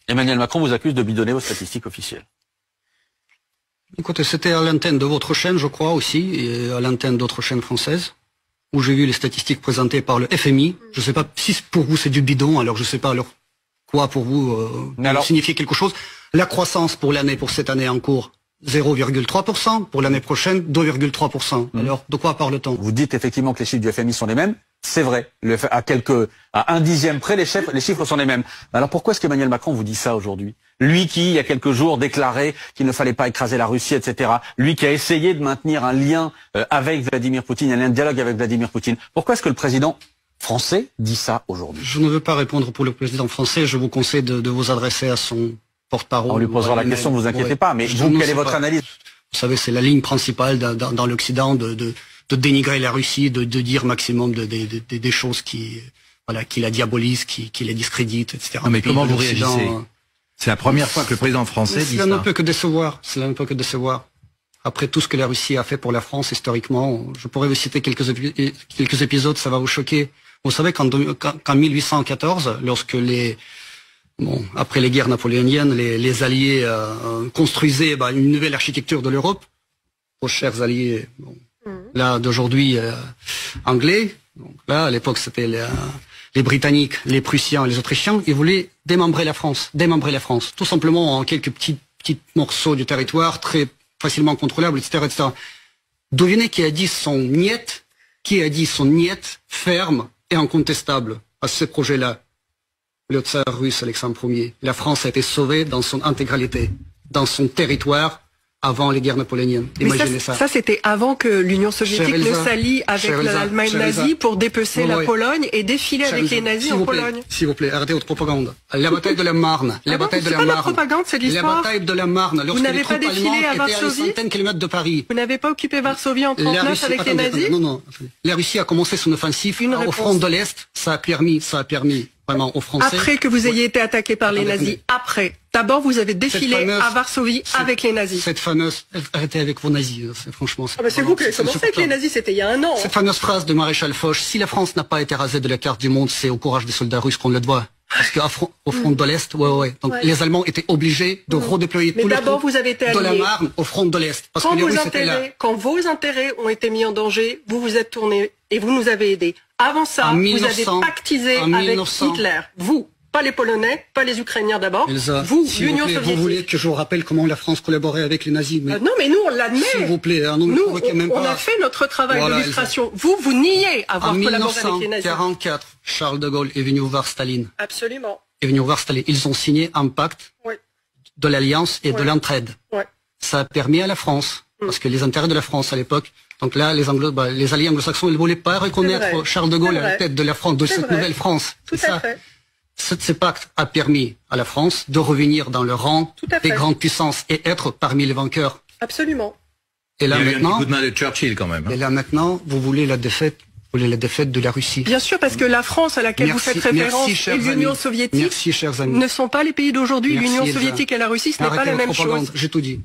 Emmanuel Macron vous accuse de bidonner vos statistiques officielles. Écoutez, c'était à l'antenne de votre chaîne, je crois, aussi, et à l'antenne d'autres chaînes françaises, où j'ai vu les statistiques présentées par le FMI. Je ne sais pas si pour vous c'est du bidon, alors je ne sais pas alors quoi pour vous signifier quelque chose. La croissance pour cette année en cours, 0,3%, pour l'année prochaine, 2,3%. Alors, de quoi parle-t-on? Vous dites effectivement que les chiffres du FMI sont les mêmes. C'est vrai. À un dixième près, les chiffres sont les mêmes. Alors pourquoi est-ce qu'Emmanuel Macron vous dit ça aujourd'hui? Lui qui, il y a quelques jours, déclarait qu'il ne fallait pas écraser la Russie, etc. Lui qui a essayé de maintenir un lien avec Vladimir Poutine, un dialogue avec Vladimir Poutine. Pourquoi est-ce que le président français dit ça aujourd'hui? Je ne veux pas répondre pour le président français. Je vous conseille de vous adresser à son porte-parole. On lui posera la question, ne vous inquiétez pas. Mais vous, quelle est votre analyse? Vous savez, c'est la ligne principale dans l'Occident de dénigrer la Russie, de dire maximum des choses qui la diabolisent, qui la discréditent, etc. Non, mais comment vous réagissez? C'est la première fois que le président français dit ça. Cela ne peut que décevoir. Cela ne peut que décevoir. Après tout ce que la Russie a fait pour la France historiquement, je pourrais vous citer quelques épisodes, ça va vous choquer. Vous savez qu'en 1814, lorsque après les guerres napoléoniennes, les Alliés construisaient une nouvelle architecture de l'Europe, aux chers Alliés là d'aujourd'hui anglais, donc là à l'époque c'était les Britanniques, les Prussiens, les Autrichiens, ils voulaient démembrer la France, tout simplement en quelques petits morceaux du territoire très facilement contrôlables, etc., etc. Devinez qui a dit son niet ferme et incontestable à ce projet-là? Le tsar russe Alexandre Ier. La France a été sauvée dans son intégralité, dans son territoire, avant les guerres napoléoniennes. Imaginez ça. Ça, c'était avant que l'Union soviétique ne s'allie avec l'Allemagne nazie pour dépecer la Pologne et défiler avec les nazis en Pologne. S'il vous plaît, arrêtez votre propagande. La bataille de la Marne. La bataille de la Marne. C'est pas de la propagande, c'est l'histoire. La bataille de la Marne. Vous n'avez pas défilé à Varsovie? À une centaine de kilomètres de Paris. Vous n'avez pas occupé Varsovie en 1939 avec les nazis? Non. La Russie a commencé son offensive au front de l'Est. Ça a permis vraiment aux Français. Après que vous ayez été attaqué par les nazis. Après. D'abord, vous avez défilé à Varsovie avec les nazis. Cette fameuse, arrêtez avec vos nazis, franchement. C'est vous qui avez commencé avec les nazis, c'était il y a un an. Cette fameuse phrase de Maréchal Foch, si la France n'a pas été rasée de la carte du monde, c'est au courage des soldats russes qu'on le doit. Parce qu'au front de l'Est, donc les Allemands étaient obligés de redéployer tous les troupes de la Marne au front de l'Est. Parce que les Russes étaient là. Quand vos intérêts ont été mis en danger, vous vous êtes tourné et vous nous avez aidés. Avant ça, vous avez pactisé avec Hitler. Vous. Pas les Polonais, pas les Ukrainiens d'abord. Vous, l'Union soviétique. Vous voulez que je vous rappelle comment la France collaborait avec les nazis? Non, mais nous, on l'admet. S'il vous plaît. Nous, on a fait notre travail d'illustration. Vous niez avoir collaboré avec les nazis. En 1944, Charles de Gaulle est venu voir Staline. Absolument. Ils ont signé un pacte de l'alliance et de l'entraide. Ça a permis à la France, parce que les intérêts de la France à l'époque, donc là, les alliés anglo-saxons, ils ne voulaient pas reconnaître Charles de Gaulle à la tête de la France, de cette nouvelle France. Tout à fait. Ce pacte a permis à la France de revenir dans le rang des grandes puissances et être parmi les vainqueurs. Absolument. Et là, il y a eu un petit coup de main de Churchill quand même. Et là maintenant, vous voulez la défaite de la Russie. Bien sûr, parce que la France à laquelle vous faites référence et l'Union soviétique ne sont pas les pays d'aujourd'hui. L'Union soviétique et la Russie, ce n'est pas la même chose. J'ai tout dit.